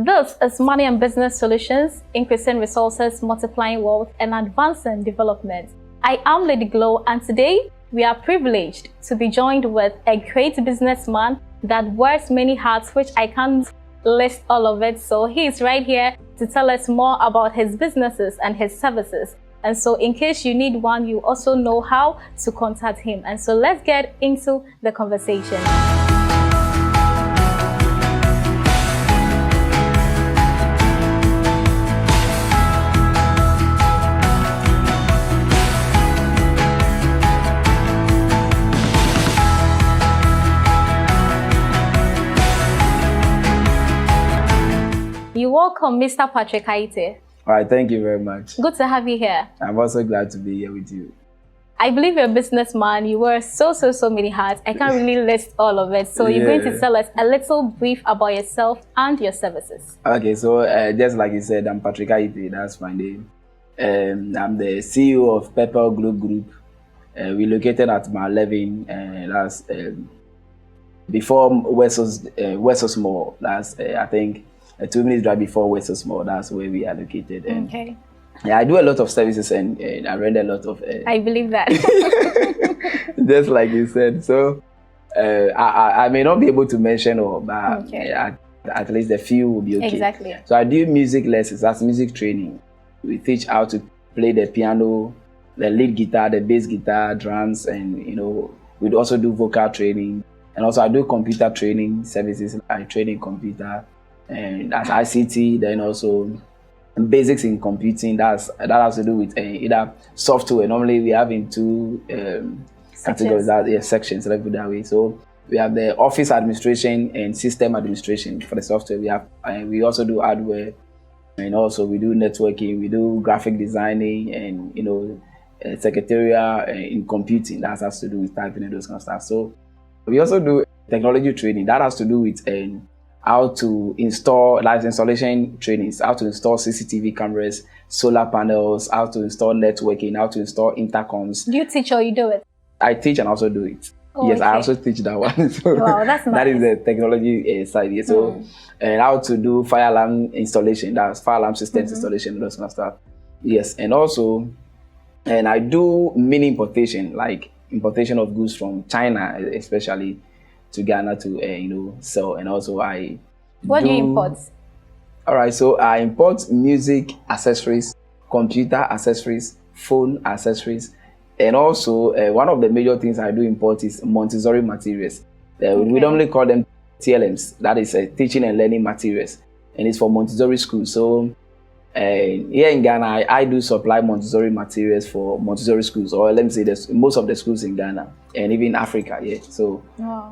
This is Money and Business Solutions, increasing resources, multiplying wealth, and advancing development. I am Lady Glow, and today we are privileged to be joined with a great businessman that wears many hats, which I can't list all of it. So he is right here to tell us more about his businesses and his services. And so in case you need one, you also know how to contact him. And so let's get into the conversation. You're welcome, Mr. Patrick Aite. All right, thank you very much. Good to have you here. I'm also glad to be here with you. I believe you're a businessman. You wear so many hats. I can't really list all of it. So you're going to tell us a little brief about yourself and your services. Okay, so just like you said, I'm Patrick Aite. That's my name. I'm the CEO of Pepper Globe Group. We're located at Mile 11. That's before Wessos Mall. That's I think a 2-minute drive before Wessos Mall. That's where we are located. And okay. Yeah, I do a lot of services and I rent a lot of. I believe that. Just like you said. So I may not be able to mention all, but at least a few will be okay. Exactly. So I do music lessons. That's music training. We teach how to play the piano, the lead guitar, the bass guitar, drums, and we also do vocal training. And also I do computer training services. I train in computer, and that's ICT. Then also basics in computing. That has to do with either software. Normally we have in two categories, sections. Let's put it that way. So we have the office administration and system administration for the software. We have, we also do hardware, and also we do networking. We do graphic designing, and secretarial in computing. That has to do with typing and those kind of stuff. So we also do technology training. That has to do with how to install, like installation trainings, how to install CCTV cameras, solar panels, how to install networking, how to install intercoms. Do you teach or you do it? I teach and also do it. Oh, yes, okay. I also teach that one. So wow, that's nice. That is the technology side. Yeah. So, and how to do fire alarm installation, that's fire alarm systems installation, those kind of stuff. Yes, and also, and I do mini importation, like importation of goods from China, especially to Ghana to sell. And also what do you import? All right, so I import music accessories, computer accessories, phone accessories, and also one of the major things I do import is Montessori materials. We normally call them TLMs. That is teaching and learning materials, and it's for Montessori schools. So here in Ghana, I do supply Montessori materials for Montessori schools, or let me say most of the schools in Ghana and even Africa. Yeah, so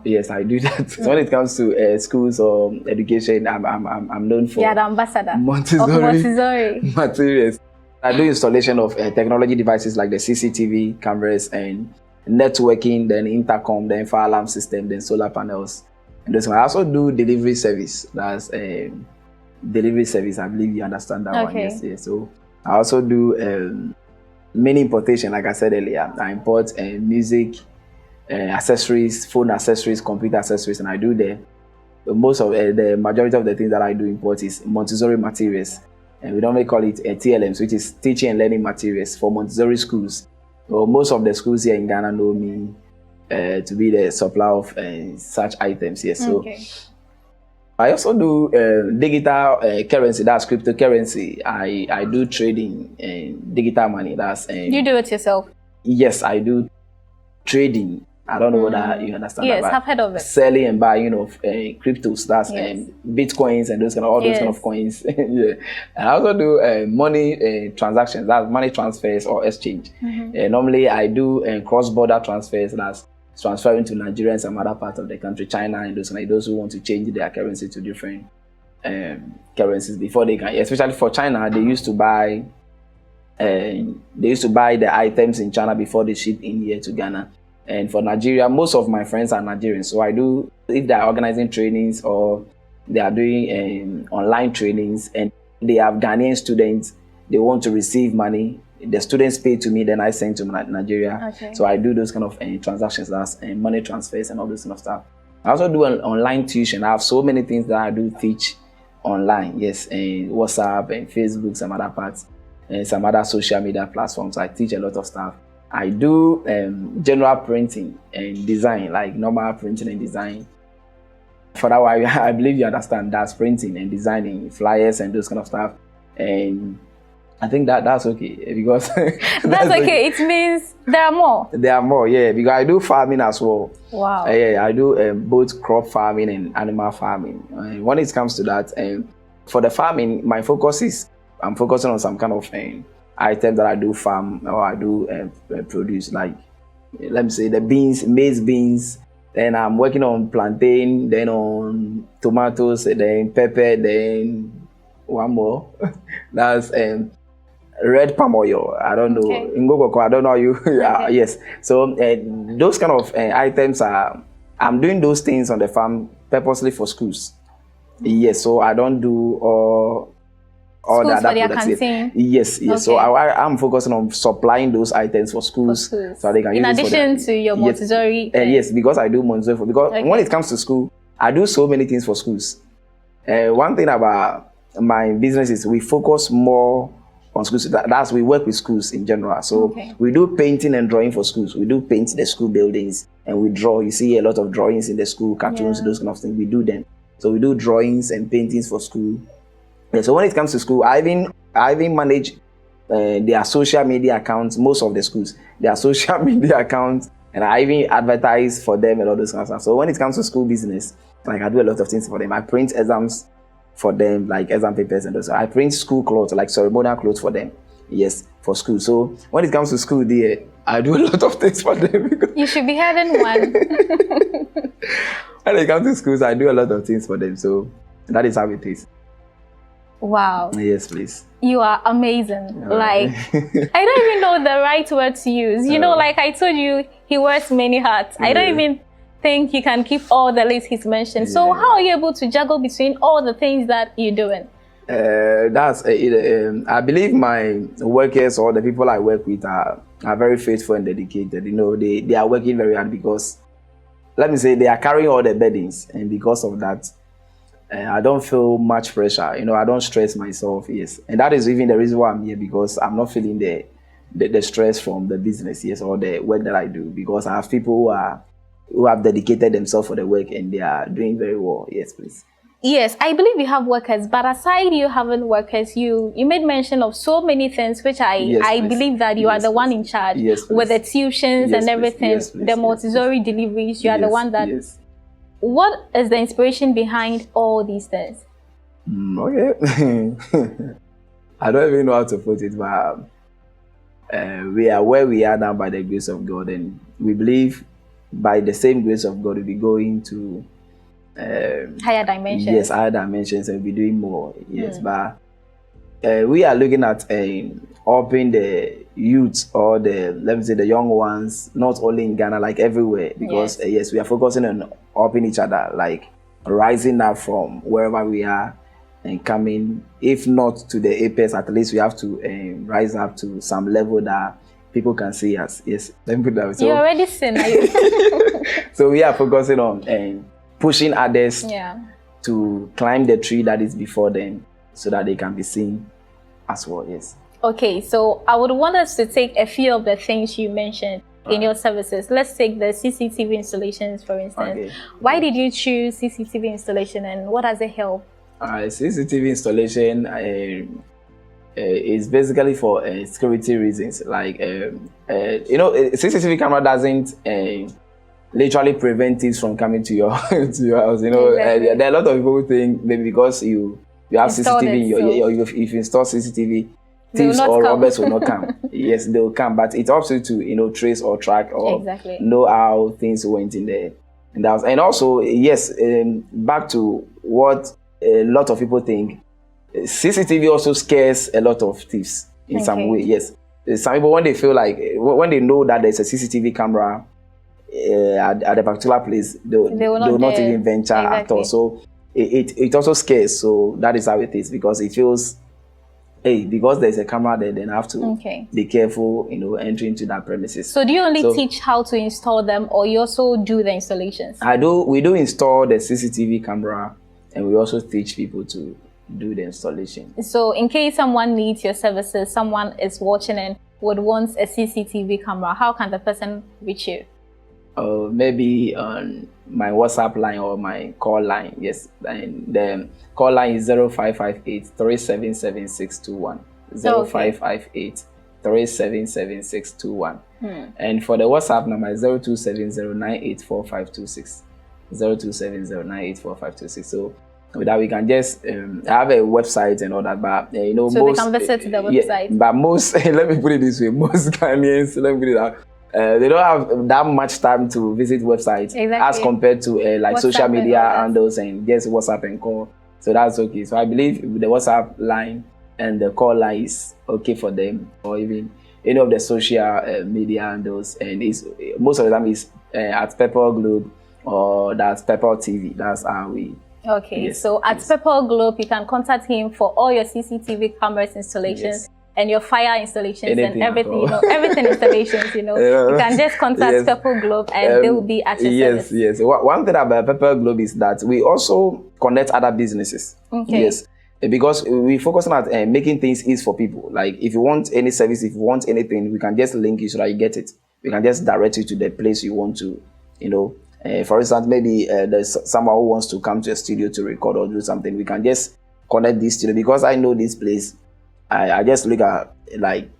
yes, I do that. So when it comes to schools or education, I'm known for the ambassador Montessori materials. I do installation of technology devices like the CCTV cameras and networking, then intercom, then fire alarm system, then solar panels. And I also do delivery service. That's delivery service. I believe you understand that one. Yes. So I also do mini importation, like I said earlier. I import music accessories, phone accessories, computer accessories, and I do the majority of the things that I do import is Montessori materials, and we normally call it TLMs, which is teaching and learning materials for Montessori schools. So most of the schools here in Ghana know me to be the supplier of such items. Yes. So I also do digital currency, that's cryptocurrency. I do trading in digital money. That's you do it yourself? Yes, I do trading. I don't know whether you understand. Yes, I've heard of it. Selling and buying of cryptos, that's bitcoins and those kind of coins. Yeah. And I also do money transactions, that's money transfers or exchange. Normally I do cross-border transfers, that's transferring to Nigeria and some other parts of the country, China, and those who want to change their currency to different currencies before they can. Especially for China, they used to buy the items in China before they ship in here to Ghana. And for Nigeria, most of my friends are Nigerians, so I do, if they are organizing trainings or they are doing online trainings and they have Ghanaian students, they want to receive money. The students pay to me, then I send to Nigeria. So I do those kind of transactions, that's money transfers and all this kind of stuff. I also do an online tuition. I have so many things that I do teach online, yes, and WhatsApp and Facebook, some other parts, and some other social media platforms. I teach a lot of stuff. I do general printing and design, like normal printing and design. For that, I believe you understand that's printing and designing flyers and those kind of stuff. And I think that's okay because that's okay. It means there are more. There are more, yeah. Because I do farming as well. Wow. Yeah, I do both crop farming and animal farming. When it comes to that, for the farming, my focus is I'm focusing on some kind of items that I do farm or I do produce. Like let me say the beans, maize beans. Then I'm working on plantain. Then on tomatoes. Then pepper. Then one more. That's red palm oil. I don't know. Okay. Ngogoko, I don't know you. Okay. Yes. So those kind of items I'm doing those things on the farm purposely for schools. Yes. So I don't do all the other products. Yes. Okay. So I'm focusing on supplying those items for schools. So they can use it. In addition to your Montessori. Yes, because I do Montessori. Because when it comes to school, I do so many things for schools. One thing about my business is we focus more on schools. That's we work with schools in general. So we do painting and drawing for schools. We do paint the school buildings and we draw. You see a lot of drawings in the school, cartoons, those kind of things. We do them. So we do drawings and paintings for school. Yeah, so when it comes to school, I even manage their social media accounts. Most of the schools, their social media accounts, and I even advertise for them and all those kind of stuff. So when it comes to school business, like I do a lot of things for them. I print exams for them, like exam papers and those. I print school clothes, like ceremonial clothes for them. Yes, for school. So when it comes to school, I do a lot of things for them. You should be having one. When it comes to schools, I do a lot of things for them. So that is how it is. Wow. Yes, please. You are amazing. Like, I don't even know the right word to use. You know, like I told you, he wears many hats. I don't even think he can keep all the lists he's mentioned. So how are you able to juggle between all the things that you're doing? I believe my workers or the people I work with are very faithful and dedicated. You know, they are working very hard because, let me say, they are carrying all the burdens. And because of that, I don't feel much pressure. You know, I don't stress myself. Yes. And that is even the reason why I'm here, because I'm not feeling the stress from the business, yes, or the work that I do, because I have people who have dedicated themselves for the work and they are doing very well. Yes, please. Yes, I believe you have workers, but aside you having workers, you made mention of so many things, which I believe that you are the one in charge with the tuitions and everything, the Montessori deliveries. You are the one that. What is the inspiration behind all these things? Okay. I don't even know how to put it, but we are where we are now by the grace of God, and we believe by the same grace of God we'll be going to higher dimensions. Yes, higher dimensions, and we'll be doing more. Yes, but we are looking at helping the youth or let me say the young ones, not only in Ghana, like everywhere, because yes, we are focusing on helping each other, like rising up from wherever we are and coming, if not to the apex, at least we have to rise up to some level that people can see us. Yes, let me put that way. So, you're already seen, are you? So we are focusing on pushing others to climb the tree that is before them so that they can be seen as well. Yes. Okay, so I would want us to take a few of the things you mentioned in your services. Let's take the CCTV installations, for instance. Why did you choose CCTV installation and what does it help? CCTV installation is basically for security reasons. Like, you know, CCTV camera doesn't literally prevent thieves from coming to your house. You know, there are a lot of people who think maybe because you have CCTV, if you install CCTV, thieves or robbers will not come. Yes, they will come, but it's up to you to, you know, trace or track or know how things went in there. And also, yes, back to what a lot of people think, CCTV also scares a lot of thieves in some way. Yes, some people, when they feel like, when they know that there's a CCTV camera at a particular place, they will not even venture at all. So it also scares. So that is how it is, because it feels, hey, because there's a camera there, then I have to be careful, you know, entering into that premises. So do you only teach how to install them, or you also do the installations? We do install the CCTV camera, and we also teach people to do the installation. So in case someone needs your services, someone is watching and would want a CCTV camera, how can the person reach you? Maybe on my WhatsApp line or my call line. Yes, and the call line is 0558 377 621. 0558 377 621. And for the WhatsApp number is 0270984526. 0270984526. So with that we can just have a website and all that, but so most, they can visit the website. Yeah, but most let me put it this way, most Ghanaians, let me put it out, they don't have that much time to visit websites as compared to like WhatsApp social media handles and just WhatsApp and call. So that's okay. So I believe the WhatsApp line and the call line is okay for them, or even any of the social media handles. And it's most of the time is at Purple Globe or that's Purple TV. That's how we. Okay, yes, so at Purple Globe, you can contact him for all your CCTV cameras installations. And your fire installations and everything, everything installations, you can just contact Purple Globe and they will be at your service. Yes. One thing about Purple Globe is that we also connect other businesses. Okay. Yes, because we focus on making things easy for people. Like if you want any service, if you want anything, we can just link you so that you get it. We can just direct you to the place you want to, for instance, maybe there's someone who wants to come to a studio to record or do something. We can just connect this studio because I know this place. I just look at like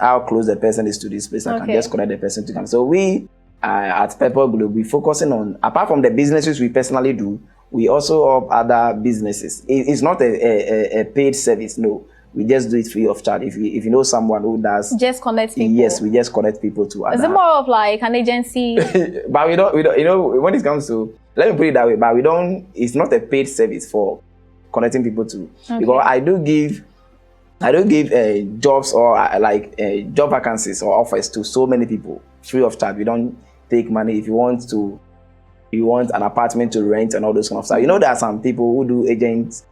how close the person is to this place. I can just connect the person to come. So we at Purple Globe, we focusing on, apart from the businesses we personally do, we also have other businesses. It's not a paid service. No, we just do it free of charge. If you know someone who does, just connect people. Yes, we just connect people to other. Is it more of like an agency? But we don't. When it comes to, let me put it that way. But we don't. It's not a paid service for connecting people to, because I do give jobs or job vacancies or offers to so many people free of charge. We don't take money. If you want an apartment to rent and all those kind of stuff, there are some people who do agency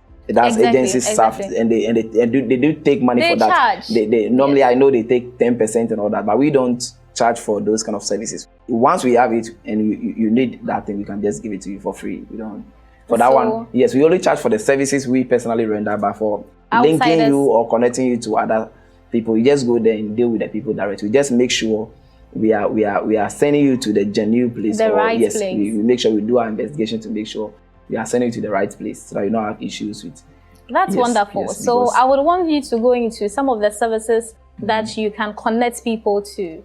stuff and they do take money for that. They normally I know they take 10% and all that, but we don't charge for those kind of services. Once we have it and you need that thing, we can just give it to you for free. We don't. For that one, yes, we only charge for the services we personally render, but for linking you or connecting you to other people, you just go there and deal with the people directly. We just make sure we are sending you to the genuine place. Place. We make sure we do our investigation to make sure we are sending you to the right place so that you don't have issues with. That's wonderful. Yes, so I would want you to go into some of the services that you can connect people to.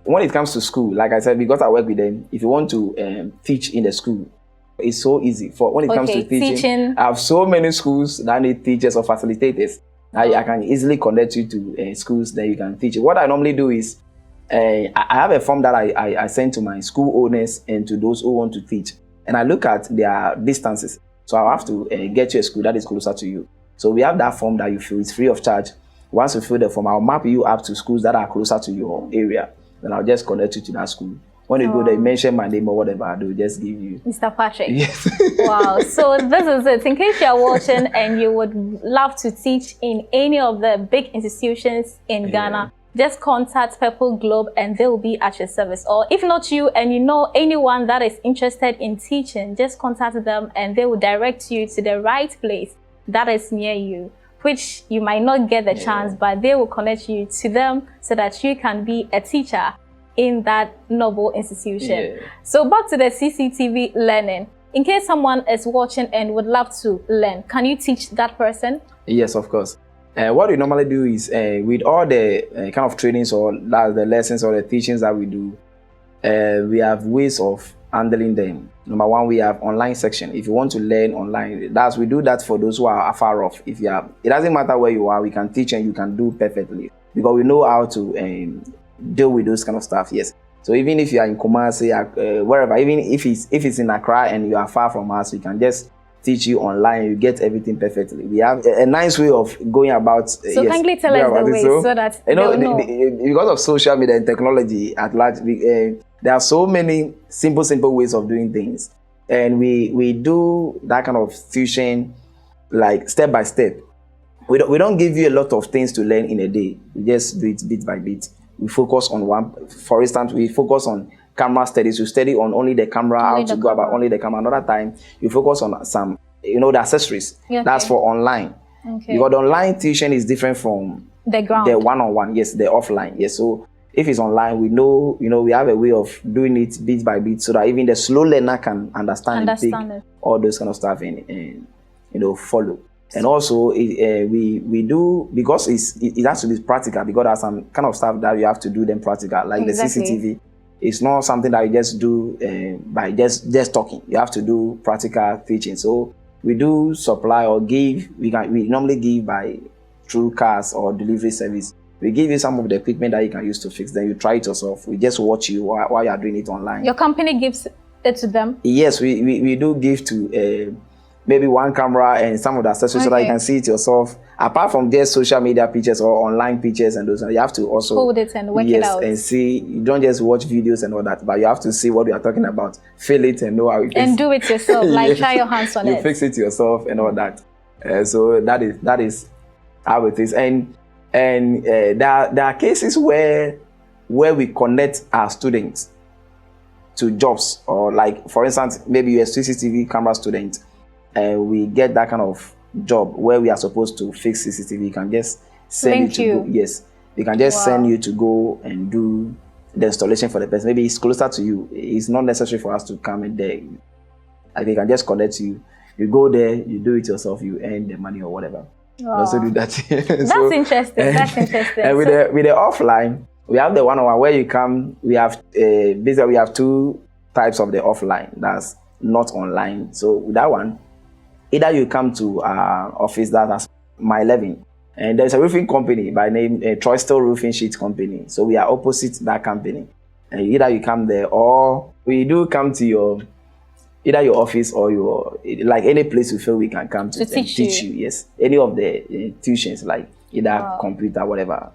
When it comes to school, like I said, because I work with them, if you want to teach in the school, it's so easy. When it comes to teaching, I have so many schools that need teachers or facilitators. I can easily connect you to schools that you can teach. What I normally do is, I have a form that I send to my school owners and to those who want to teach. And I look at their distances. So I have to get you a school that is closer to you. So we have that form that you fill. It's free of charge. Once you fill the form, I'll map you up to schools that are closer to your area. Then I'll just connect you to that school. When you go there, mention my name or whatever, I do just give you. Mr. Patrick. Yes. Wow. So this is it. In case you're watching and you would love to teach in any of the big institutions in Ghana, just contact Purple Globe and they'll be at your service. Or if not you and you know anyone that is interested in teaching, just contact them and they will direct you to the right place that is near you, which you might not get the chance, but they will connect you to them so that you can be a teacher in that noble institution. So back to the CCTV learning. In case someone is watching and would love to learn, can you teach that person? Yes, of course. What we normally do is, with all the kind of trainings or the lessons or the teachings that we do, we have ways of handling them. Number one, we have online section. If you want to learn online, we do that for those who are far off. It doesn't matter where you are, we can teach and you can do perfectly because we know how to deal with those kind of stuff. Yes. So even if you are in Kumasi, wherever, even if it's in Accra and you are far from us, we can just teach you online. You get everything perfectly. We have a nice way of going about. So kindly tell us the way so that because of social media and technology at large, there are so many simple ways of doing things, and we do that kind of teaching like step by step. We don't give you a lot of things to learn in a day. We just do it bit by bit. We focus on one. For instance, we focus on camera studies. You study on only the camera, how to go about only the camera. Another time, you focus on some the accessories. Okay. That's for online. Okay. Because the online tuition is different from the ground. The one-on-one, yes, the offline. Yes. So if it's online, we know, we have a way of doing it bit by bit so that even the slow learner can understand and pick all those kind of stuff and follow. And also, we do, because it has to be practical, because there's some kind of stuff that you have to do them practical, like exactly. The CCTV. It's not something that you just do by just talking. You have to do practical teaching. So we do supply or give. We normally give by through cars or delivery service. We give you some of the equipment that you can use to fix. Then you try it yourself. We just watch you while you are doing it online. Your company gives it to them? Yes, we do give to maybe one camera and some of the accessories so that you can see it yourself. Apart from just social media pictures or online pictures and those, you have to also hold it and work it out. And see. You don't just watch videos and all that, but you have to see what we are talking about, feel it and know how it is. And do it yourself, like try your hands on it. You fix it yourself and all that. So that is how it is. And there are cases where we connect our students to jobs, or like, for instance, maybe you're a CCTV camera student and we get that kind of job where we are supposed to fix CCTV. You can just send you. Yes, you can just send you to go and do the installation for the person. Maybe it's closer to you. It's not necessary for us to come in there. I think I can just connect you. You go there, you do it yourself, you earn the money or whatever. Wow. Also do that. That's interesting. That's interesting. And with the offline, we have the one-on-one where you come. We have basically we have two types of the offline. That's not online. So with that one, either you come to our office, that's My 11, and there's a roofing company by name Troistel Roofing Sheet Company. So we are opposite that company. And either you come there, or we do come to either your office or your, like, any place you feel we can come to teach you. Yes, any of the tuitions, like either computer, whatever.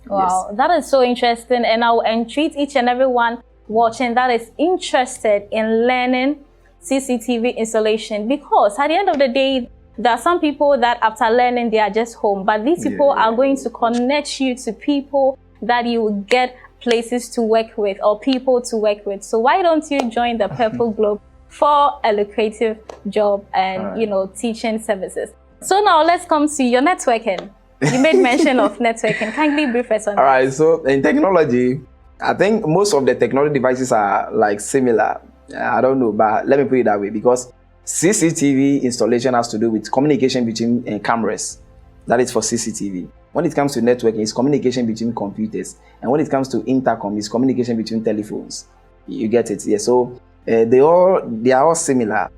Wow, yes. That is so interesting, and I will entreat each and everyone watching that is interested in learning CCTV installation, because at the end of the day, there are some people that after learning they are just home, but these people are going to connect you to people that you will get places to work with or people to work with. So why don't you join the Purple Globe for a lucrative job and teaching services? So now let's come to your networking. You made mention of networking. Kindly brief us on that. All right, so in technology, I think most of the technology devices are like similar. I don't know, but let me put it that way, because CCTV installation has to do with communication between cameras. That is for CCTV. When it comes to networking, it's communication between computers. And when it comes to intercom, it's communication between telephones. You get it? Yeah. So they are all similar.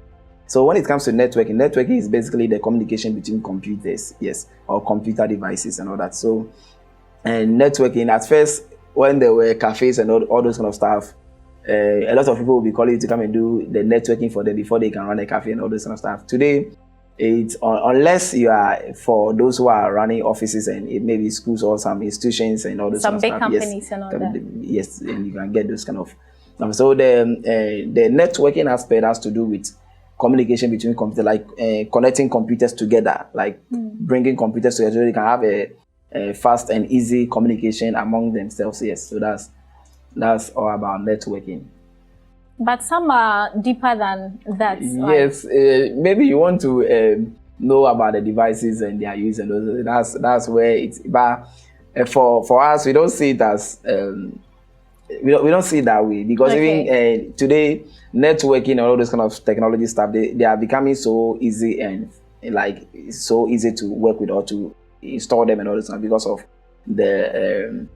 So when it comes to networking is basically the communication between computers, yes, or computer devices and all that. So, and networking, at first, when there were cafes and all those kind of stuff, a lot of people will be calling you to come and do the networking for them before they can run a cafe and all this kind of stuff. Today, it's unless you are for those who are running offices and it may be schools or some institutions and all those some kind of big stuff. Companies yes, and all that. Yes, and you can get those kind of. So the networking aspect has to do with communication between computers, like connecting computers together, like bringing computers together so they can have a fast and easy communication among themselves. Yes, so that's all about networking. But some are deeper than that. Yes, maybe you want to know about the devices and their use and those. That's where it's. But for us, we don't see it as. We don't see it that way, because even today, networking and all those kind of technology stuff, they are becoming so easy and like so easy to work with or to install them and all this stuff because of the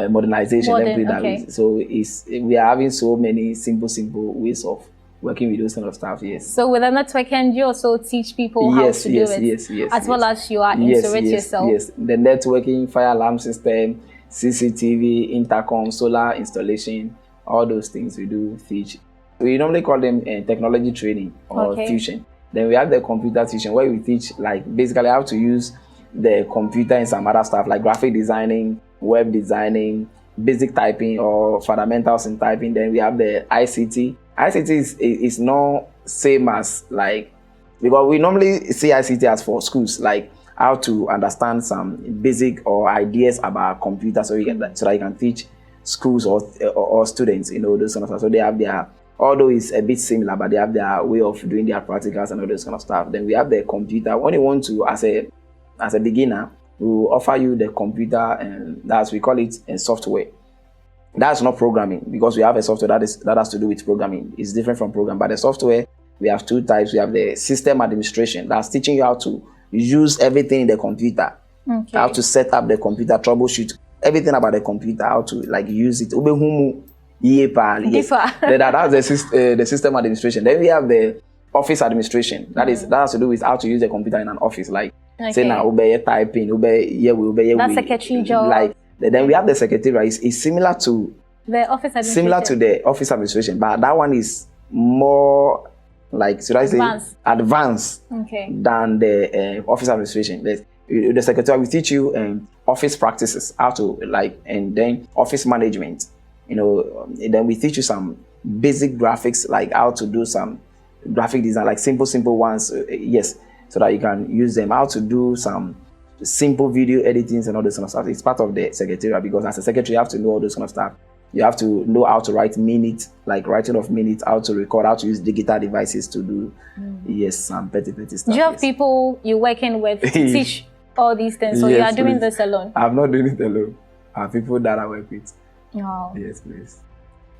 modernization. So we are having so many simple ways of working with those kind of stuff. Yes. So with the networking, you also teach people how to do it. Yes. As well as you are into it yourself. Yes. The networking, fire alarm system, CCTV, intercom, solar installation, all those things we do teach. We normally call them technology training or tuition. Then we have the computer tuition where we teach like basically how to use the computer and some other stuff like graphic designing, web designing, basic typing or fundamentals in typing. Then we have the ICT. ICT is not same as like, because we normally see ICT as for schools, like how to understand some basic or ideas about computers so that you can teach schools or students, those kind of stuff. So they have their although it's a bit similar, but they have their way of doing their practicals and all this kind of stuff. Then we have the computer. When you want to, as a beginner, we will offer you the computer, and that's, we call it a software. That's not programming, because we have a software that has to do with programming. It's different from program. But the software, we have two types. We have the system administration, that's teaching you how to use everything in the computer, how to set up the computer, troubleshoot everything about the computer, how to like use it. Yes. That's the system administration. Then we have the office administration. That has to do with how to use the computer in an office. Like say now typing, that's secretary job. Like then we have the secretariat. It's similar to the office administration. Similar to the office administration, but that one is more like, should I say, advanced than the office administration. The secretary will teach you office practices, how to like, and then office management. Then we teach you some basic graphics, like how to do some graphic design, like simple ones, yes, so that you can use them. How to do some simple video editings and all this kind of stuff. It's part of the secretariat, because as a secretary, you have to know all those kind of stuff. You have to know how to write minutes, like writing of minutes, how to record, how to use digital devices to do, yes, some petty stuff. Do you have people you're working with to teach all these things, so you are doing this alone? I'm not doing it alone. I have people that I work with. Oh. Yes, please.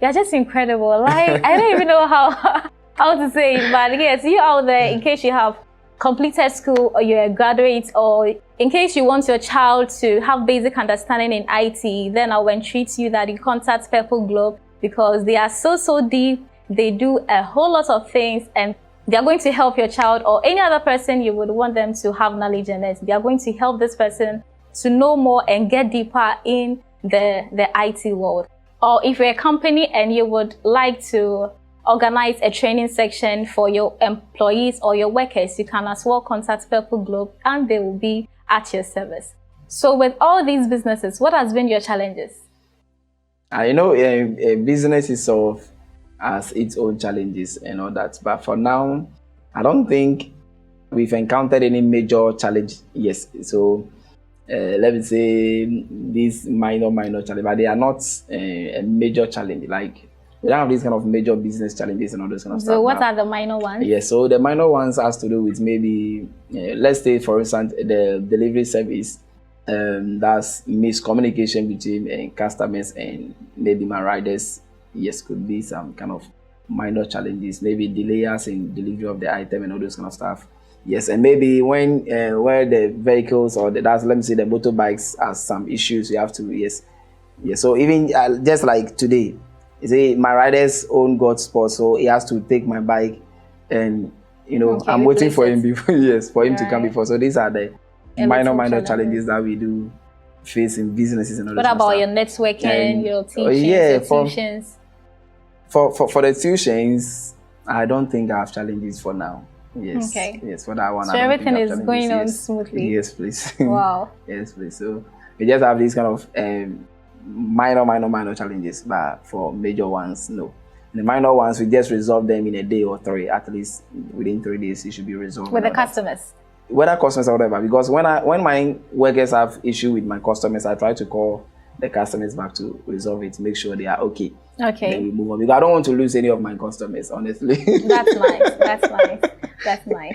You're just incredible. Like, I don't even know how to say it, but yes, you out there, in case you have completed school or you're a graduate, or in case you want your child to have basic understanding in IT, then I will entreat you that you contact Purple Globe, because they are so deep. They do a whole lot of things, and they are going to help your child or any other person you would want them to have knowledge in it. They are going to help this person to know more and get deeper in the IT world. Or if you're a company and you would like to organize a training section for your employees or your workers, you can as well contact Purple Globe, and they will be at your service. So with all these businesses, what has been your challenges? A business itself has its own challenges and all that, but for now, I don't think we've encountered any major challenge. Yes, so let me say these minor challenge, but they are not a major challenge. Like, we don't have these kind of major business challenges and all those kind of stuff. So what are the minor ones? Yes, so the minor ones has to do with maybe, let's say for instance, the delivery service. That's miscommunication between customers and maybe my riders. Yes, could be some kind of minor challenges, maybe delays in delivery of the item and all those kind of stuff. Yes, and maybe when where the vehicles or let me say the motorbikes has some issues, you have to, yes. So even just like today, you see my rider's own got spot, so he has to take my bike, and I'm waiting for him before, yes, for him to come before. So these are the minor challenges that we do face in businesses and all that. What about your networking, your teachings, tuitions? For the tuitions, I don't think I have challenges for now. Yes. Okay. Yes, for that one. So everything is going on smoothly. Yes, please. Wow. Yes, please. So we just have these kind of minor challenges, but for major ones, no. The minor ones, we just resolve them in a day or three. At least within 3 days, it should be resolved. With the customers? Whether customers or whatever, because when my workers have issue with my customers, I try to call the customers back to resolve it, make sure they are okay. Okay. Then we move on, because I don't want to lose any of my customers, honestly. That's nice. That's nice.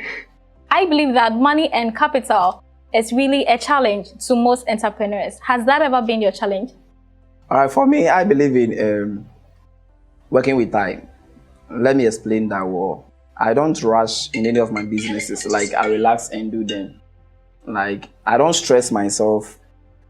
I believe that money and capital is really a challenge to most entrepreneurs. Has that ever been your challenge? All right, for me, I believe in working with time. Let me explain that well. I don't rush in any of my businesses. Like, I relax and do them. Like, I don't stress myself.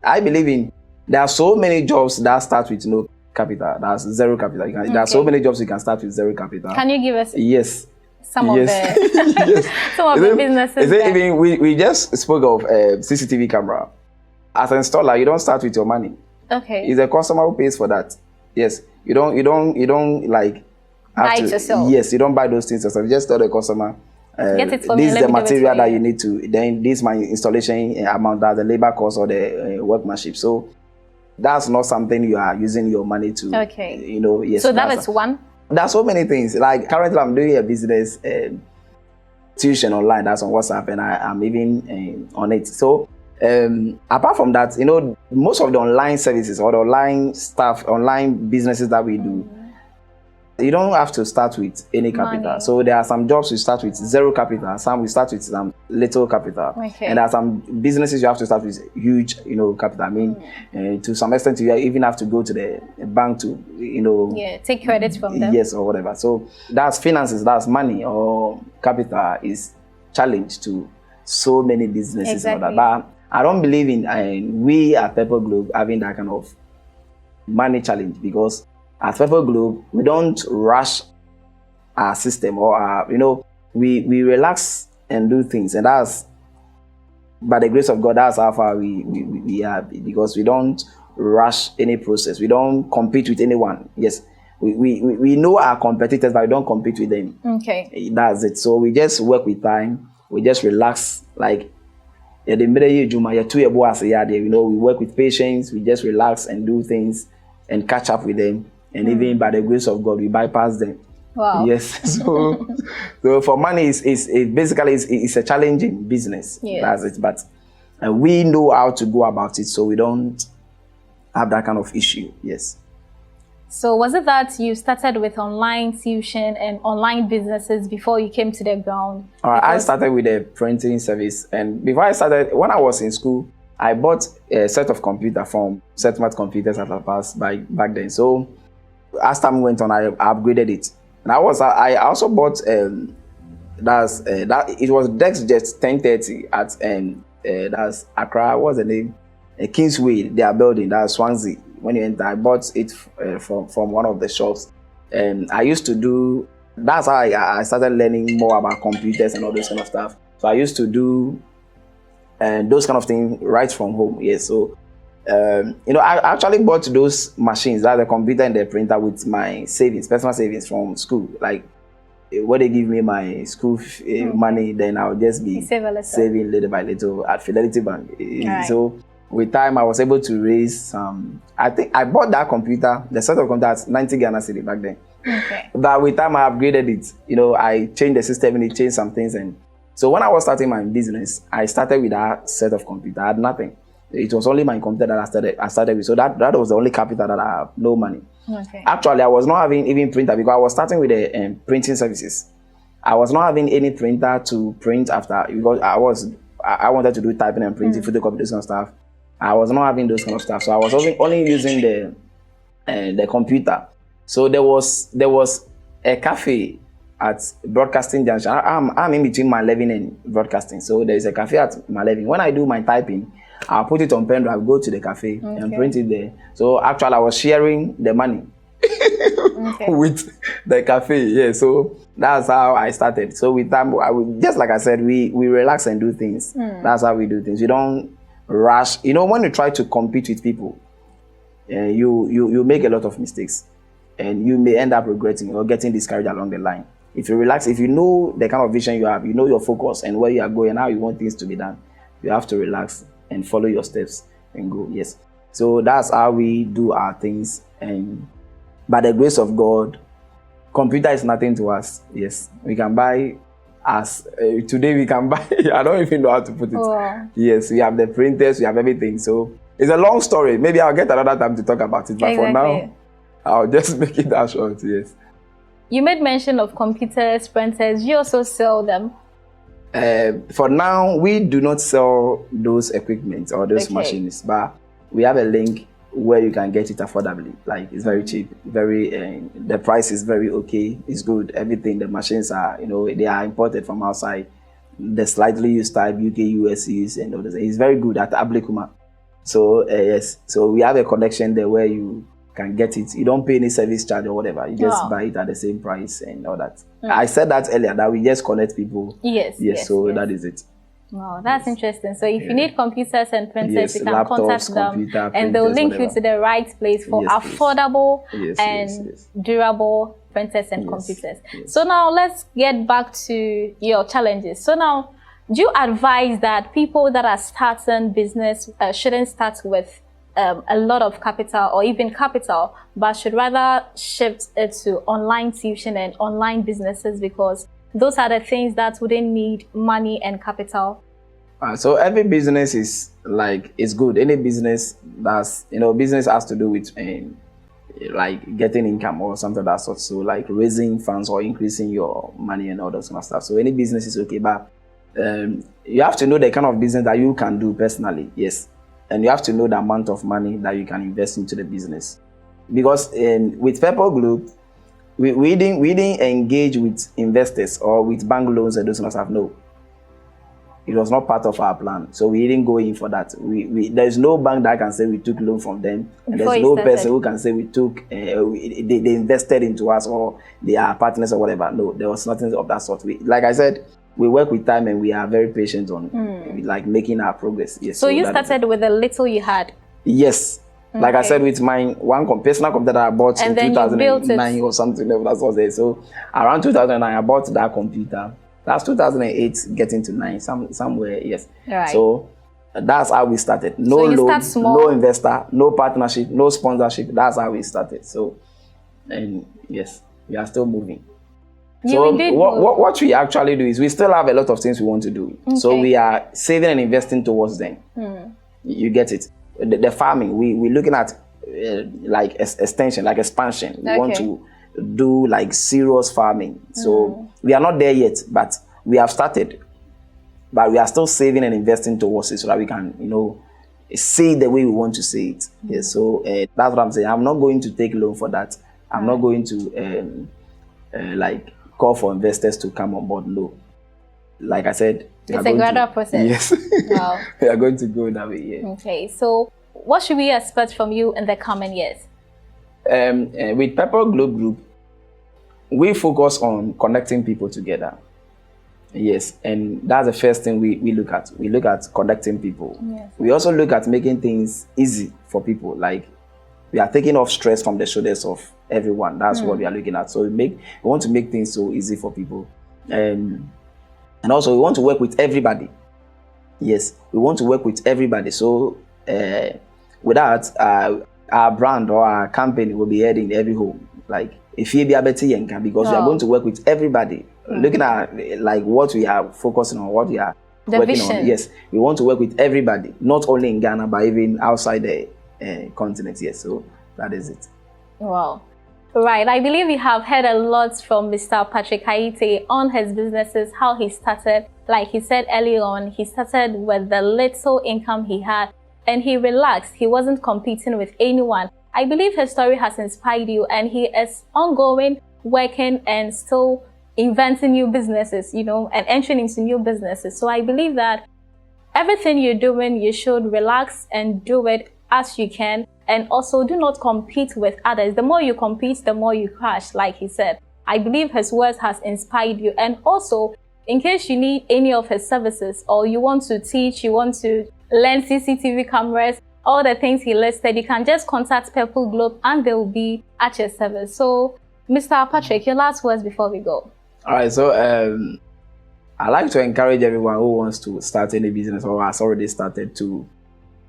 I believe there are so many jobs that start with no capital. That's zero capital. There are so many jobs you can start with zero capital. Can you give us? Yes. Some of the some of the businesses. Even we just spoke of CCTV camera. As an installer, you don't start with your money. Okay. It's the customer who pays for that. Yes. You don't like buy it yourself. Yes, you don't buy those things yourself. You just tell the customer, get it for this me, is the material that you need to. Then this is my installation amount. That's the labor cost or the workmanship. So that's not something you are using your money to. Okay. Yes. So that is one. There's so many things. Like currently, I'm doing a business tuition online. That's on WhatsApp, and I'm even on it. So apart from that, most of the online services or the online stuff, online businesses that we do, You don't have to start with any capital. Money. So there are some jobs you start with zero capital, some we start with some little capital. Okay. And there are some businesses you have to start with huge, capital. I mean, to some extent, you even have to go to the bank to, take credit from them. Yes, or whatever. So that's finances, that's money or capital is challenge to so many businesses. Exactly. And all that. But I don't believe in we at Purple Globe having that kind of money challenge, because at Purple Globe, we don't rush our system or our, we relax and do things. And that's, by the grace of God, that's how far we are, because we don't rush any process. We don't compete with anyone. Yes, we know our competitors, but we don't compete with them. Okay. That's it. So we just work with time. We just relax. Like, we work with patience. We just relax and do things and catch up with them. And even by the grace of God, we bypass them. Wow. Yes. So for money, it's basically a challenging business. Yes. That's it. But we know how to go about it, so we don't have that kind of issue. Yes. So was it that you started with online tuition and online businesses before you came to the ground? I started with a printing service, and before I started, when I was in school, I bought a set of computer from Setmat Computers at La Paz back then. So as time went on, I upgraded it, and I also bought it was DexJet 1030 at that's Accra. What's the name? Kingsway. They are building, that's Swansea. When you enter, I bought it from one of the shops, and I used to do. That's how I started learning more about computers and all those kind of stuff. So I used to do those kind of things right from home. Yes, so. I actually bought those machines, that's the computer and the printer, with my savings, personal savings from school. Like, when they give me my school money, then I'll just be saving little by little at Fidelity Bank. Right. So with time, I was able to raise some. I think I bought that computer, the set of computers, 90 Ghana cedi back then. Okay. But with time, I upgraded it. I changed the system and it changed some things. And so when I was starting my business, I started with that set of computer. I had nothing. It was only my computer that I started with. So that was the only capital that I have, no money. Okay. Actually, I was not having even printer, because I was starting with the printing services. I was not having any printer to print after, because I wanted to do typing and printing, photocopies and stuff. I was not having those kind of stuff. So I was only using the computer. So there was a cafe at Broadcasting Junction. I'm in between Malevin and Broadcasting. So there is a cafe at Malevin. When I do my typing, I'll put it on pen drive, go to the cafe and print it there. So actually, I was sharing the money with the cafe. Yeah, so that's how I started. So with time, just like I said, we relax and do things. That's how we do things. We don't rush. When you try to compete with people, you make a lot of mistakes, and you may end up regretting or getting discouraged along the line. If you relax, if you know the kind of vision you have, your focus and where you are going, how you want things to be done, you have to relax and follow your steps and go. Yes. So that's how we do our things. And by the grace of God, computer is nothing to us. Yes. We can buy today we can buy, I don't even know how to put it. Oh. Yes, we have the printers, we have everything. So it's a long story. Maybe I'll get another time to talk about it. But for now, I'll just make it that short. Yes. You made mention of computers, printers. You also sell them? For now, we do not sell those equipment or those machines, but we have a link where you can get it affordably. Like, it's very cheap, the price is very okay, it's good. Everything, the machines are, they are imported from outside. The slightly used type, UK, US use, and all this. It's very good at Ablikuma. So yes, so we have a connection there where you can get it. You don't pay any service charge or whatever. You just buy it at the same price and all that. I said that earlier, that we just connect people. Yes. So that is it. Wow, that's interesting. So if you need computers and printers, you can laptops, contact them, and they'll link you to the right place for affordable and durable printers and computers. So now let's get back to your challenges. So now, do you advise that people that are starting business shouldn't start with a lot of capital or even capital, but should rather shift it to online tuition and online businesses, because those are the things that wouldn't need money and capital? So every business is good. Any business business has to do with like getting income or something of that sort. So like raising funds or increasing your money and all that kind of stuff. So any business is okay, but you have to know the kind of business that you can do personally, yes. And you have to know the amount of money that you can invest into the business. Because with Purple Globe, we didn't engage with investors or with bank loans and those kind of stuff. No, it was not part of our plan. So we didn't go in for that. There's no bank that can say we took loan from them. And there's no person who can say we took, they invested into us or they are partners or whatever. No, there was nothing of that sort. Like I said, we work with time and we are very patient on like making our progress. Yes. So you started with the little you had? Yes. Okay. Like I said, with my personal computer that I bought in 2009 or something, that's what there. So around 2009, I bought that computer. That's 2008, getting to 9, somewhere, yes. Right. So that's how we started. No loan, no investor, no partnership, no sponsorship. That's how we started. So, and yes, we are still moving. So what we actually do is we still have a lot of things we want to do. Okay. So we are saving and investing towards them. You get it. The farming, we're looking at like extension, like expansion. We want to do like serious farming. So we are not there yet, but we have started. But we are still saving and investing towards it so that we can, see the way we want to see it. Yes, so that's what I'm saying. I'm not going to take loan for that. I'm not going to like call for investors to come on board. No. Like I said, it's a gradual process. Yes. Wow. We are going to go that way, yeah. Okay, so what should we expect from you in the coming years? With Purple Globe Group, we focus on connecting people together. Yes, and that's the first thing we look at. We look at connecting people. Yes. We also look at making things easy for people. Like we are taking off stress from the shoulders of everyone. That's what we are looking at. So we want to make things so easy for people. And also, we want to work with everybody. Yes, we want to work with everybody. So, with that, our brand or our company will be heading every home. Like, if you be a better yanka, because we are going to work with everybody. Looking at like what we are focusing on, what we are working on. Yes, we want to work with everybody, not only in Ghana, but even outside the continent. Yes, so that is it. Wow. Right, I believe we have heard a lot from Mr. Patrick Ayitey on his businesses, how he started. Like he said earlier on, he started with the little income he had and he relaxed. He wasn't competing with anyone. I believe his story has inspired you and he is ongoing, working and still inventing new businesses, and entering into new businesses. So I believe that everything you're doing, you should relax and do it as you can. And also do not compete with others. The more you compete, the more you crash, like he said. I believe his words has inspired you. And also, in case you need any of his services or you want to teach, you want to learn CCTV cameras, all the things he listed, you can just contact Purple Globe and they will be at your service. So, Mr. Patrick, your last words before we go. All right, so I like to encourage everyone who wants to start any business or has already started to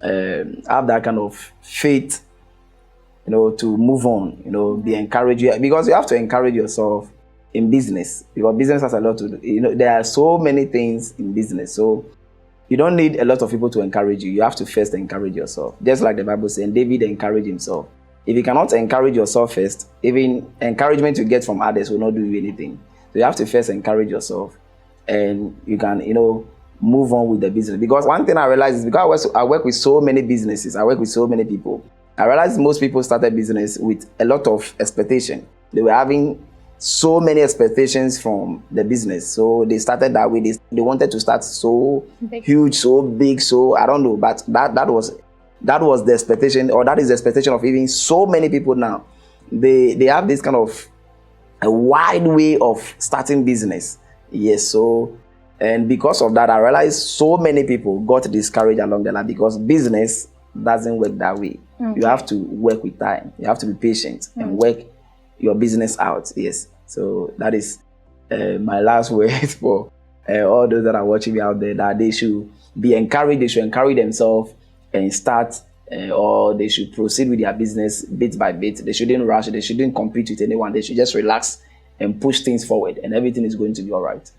have that kind of faith, to move on, be encouraged, because you have to encourage yourself in business, because business has a lot to do. There are so many things in business, so you don't need a lot of people to encourage you. You have to first encourage yourself, just like the Bible says. David encouraged himself. If you cannot encourage yourself first, even encouragement you get from others will not do you anything. So you have to first encourage yourself, and you can, move on with the business. Because one thing I realized is because I work with so many businesses, I work with so many people. I realized most people started business with a lot of expectation. They were having so many expectations from the business. So they started that way. They wanted to start so huge, so big, so I don't know. But that was the expectation, or that is the expectation of even so many people now. They have this kind of a wide way of starting business. Yes, so and because of that, I realized so many people got discouraged along the line because business doesn't work that way. You have to work with time. You have to be patient and work your business out. Yes. So that is my last word for all those that are watching me out there, that they should be encouraged. They should encourage themselves and start or they should proceed with their business bit by bit. They shouldn't rush. They shouldn't compete with anyone. They should just relax and push things forward, and everything is going to be all right.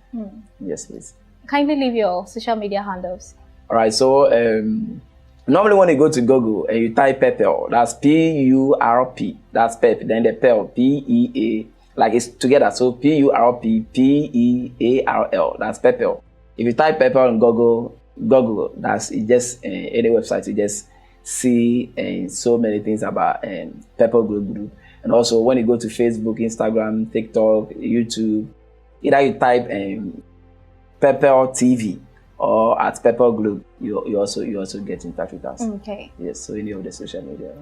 Yes, please. Kindly leave your social media handles. All right. So Normally when you go to Google and you type PEPL, that's P-U-R-P, that's PEP, then the PEL, P-E-A, like it's together, so P-U-R-P, P-E-A-R-L, that's PEPL. If you type PEPL on Google, that's it, just any website, you just see so many things about PEPL Group. And also when you go to Facebook, Instagram, TikTok, YouTube, either you type PEPL TV or at PEPL Group, you also get in touch with us. Okay. Yes, so any of the social media.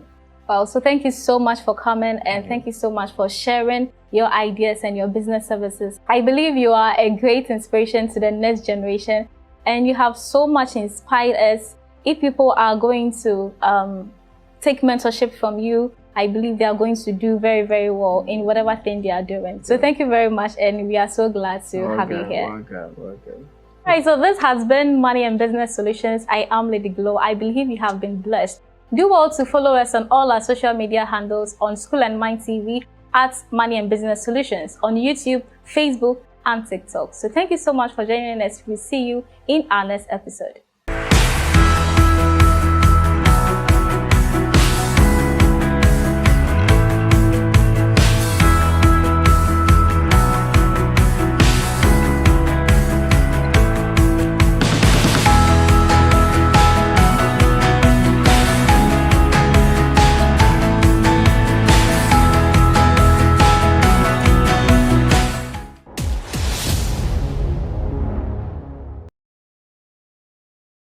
Well, so thank you so much for coming, and thank you so much for sharing your ideas and your business services. I believe you are a great inspiration to the next generation, and you have so much inspired us. If people are going to take mentorship from you, I believe they are going to do very, very well in whatever thing they are doing. So thank you very much, and we are so glad to have you here. Welcome. All right, so this has been Money and Business Solutions. I am Lady Glow. I believe you have been blessed. Do well to follow us on all our social media handles on School and Mind TV at Money and Business Solutions on YouTube, Facebook, and TikTok. So thank you so much for joining us. We'll see you in our next episode.